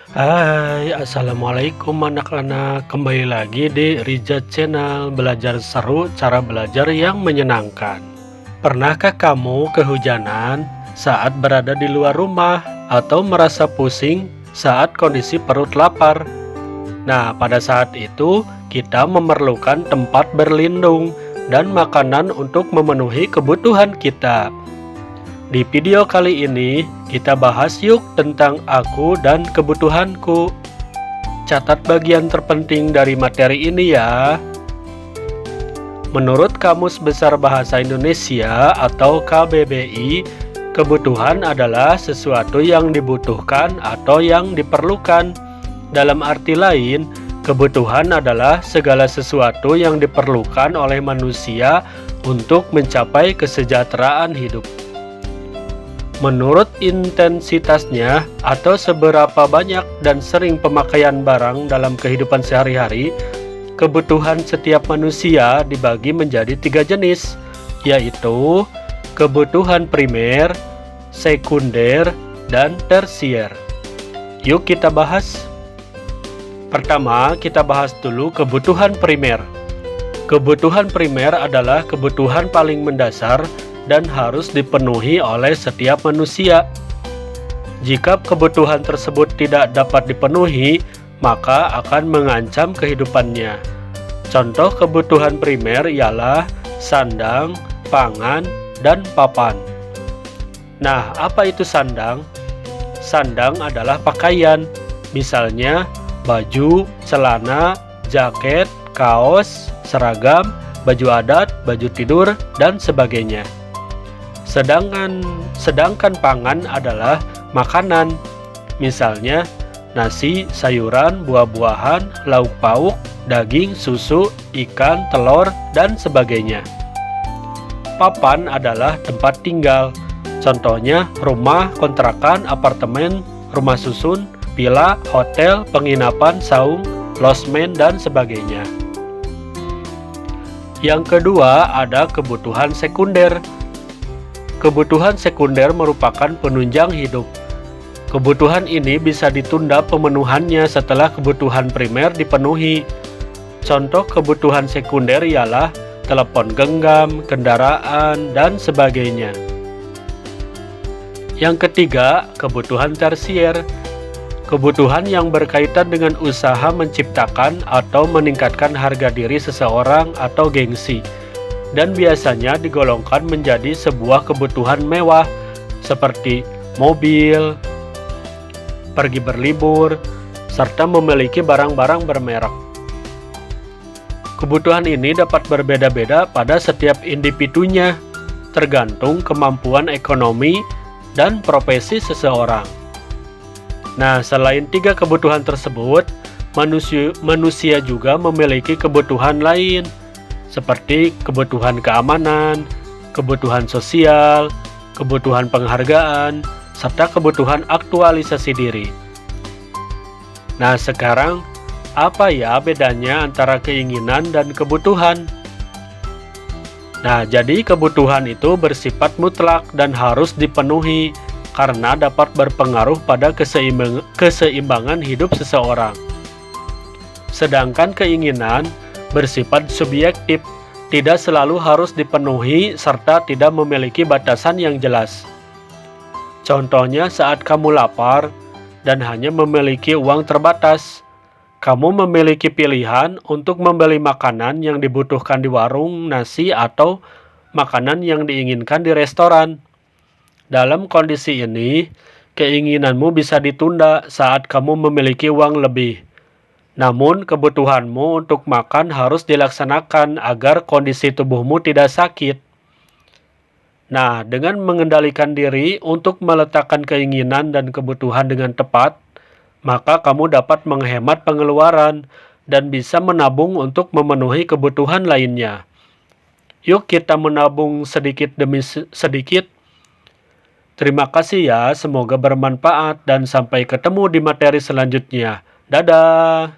Hai, assalamualaikum anak-anak. Kembali lagi di Rija Channel, belajar seru cara belajar yang menyenangkan. Pernahkah kamu kehujanan saat berada di luar rumah atau merasa pusing saat kondisi perut lapar? Nah, pada saat itu kita memerlukan tempat berlindung dan makanan untuk memenuhi kebutuhan kita. Di video kali ini, kita bahas yuk tentang aku dan kebutuhanku. Catat bagian terpenting dari materi ini ya. Menurut Kamus Besar Bahasa Indonesia atau KBBI, kebutuhan adalah sesuatu yang dibutuhkan atau yang diperlukan. Dalam arti lain, kebutuhan adalah segala sesuatu yang diperlukan oleh manusia untuk mencapai kesejahteraan hidup. Menurut intensitasnya atau seberapa banyak dan sering pemakaian barang dalam kehidupan sehari-hari, kebutuhan setiap manusia dibagi menjadi 3 jenis, yaitu kebutuhan primer, sekunder, dan tersier. Yuk kita bahas. Pertama, kita bahas dulu kebutuhan primer. Kebutuhan primer adalah kebutuhan paling mendasar dan harus dipenuhi oleh setiap manusia. Jika kebutuhan tersebut tidak dapat dipenuhi, maka akan mengancam kehidupannya. Contoh kebutuhan primer ialah sandang, pangan, dan papan. Nah, apa itu sandang? Sandang adalah pakaian, misalnya baju, celana, jaket, kaos, seragam, baju adat, baju tidur, dan sebagainya. Sedangkan pangan adalah makanan, misalnya nasi, sayuran, buah-buahan, lauk pauk, daging, susu, ikan, telur, dan sebagainya. Papan adalah tempat tinggal, contohnya rumah, kontrakan, apartemen, rumah susun, villa, hotel, penginapan, saung, losmen, dan sebagainya. Yang kedua ada kebutuhan sekunder. Kebutuhan sekunder merupakan penunjang hidup. Kebutuhan ini bisa ditunda pemenuhannya setelah kebutuhan primer dipenuhi. Contoh kebutuhan sekunder ialah telepon genggam, kendaraan, dan sebagainya. Yang ketiga, kebutuhan tersier. Kebutuhan yang berkaitan dengan usaha menciptakan atau meningkatkan harga diri seseorang atau gengsi, dan biasanya digolongkan menjadi sebuah kebutuhan mewah seperti mobil, pergi berlibur, serta memiliki barang-barang bermerek. Kebutuhan ini dapat berbeda-beda pada setiap individunya, tergantung kemampuan ekonomi dan profesi seseorang. Nah, selain 3 kebutuhan tersebut, manusia juga memiliki kebutuhan lain, seperti kebutuhan keamanan, kebutuhan sosial, kebutuhan penghargaan, serta kebutuhan aktualisasi diri. Nah, sekarang apa ya bedanya antara keinginan dan kebutuhan? Nah, jadi kebutuhan itu bersifat mutlak dan harus dipenuhi karena dapat berpengaruh pada keseimbangan hidup seseorang. Sedangkan keinginan bersifat subjektif, tidak selalu harus dipenuhi serta tidak memiliki batasan yang jelas. Contohnya saat kamu lapar dan hanya memiliki uang terbatas, kamu memiliki pilihan untuk membeli makanan yang dibutuhkan di warung nasi atau makanan yang diinginkan di restoran. Dalam kondisi ini, keinginanmu bisa ditunda saat kamu memiliki uang lebih. Namun, kebutuhanmu untuk makan harus dilaksanakan agar kondisi tubuhmu tidak sakit. Nah, dengan mengendalikan diri untuk meletakkan keinginan dan kebutuhan dengan tepat, maka kamu dapat menghemat pengeluaran dan bisa menabung untuk memenuhi kebutuhan lainnya. Yuk kita menabung sedikit demi sedikit. Terima kasih ya, semoga bermanfaat dan sampai ketemu di materi selanjutnya. Dadah!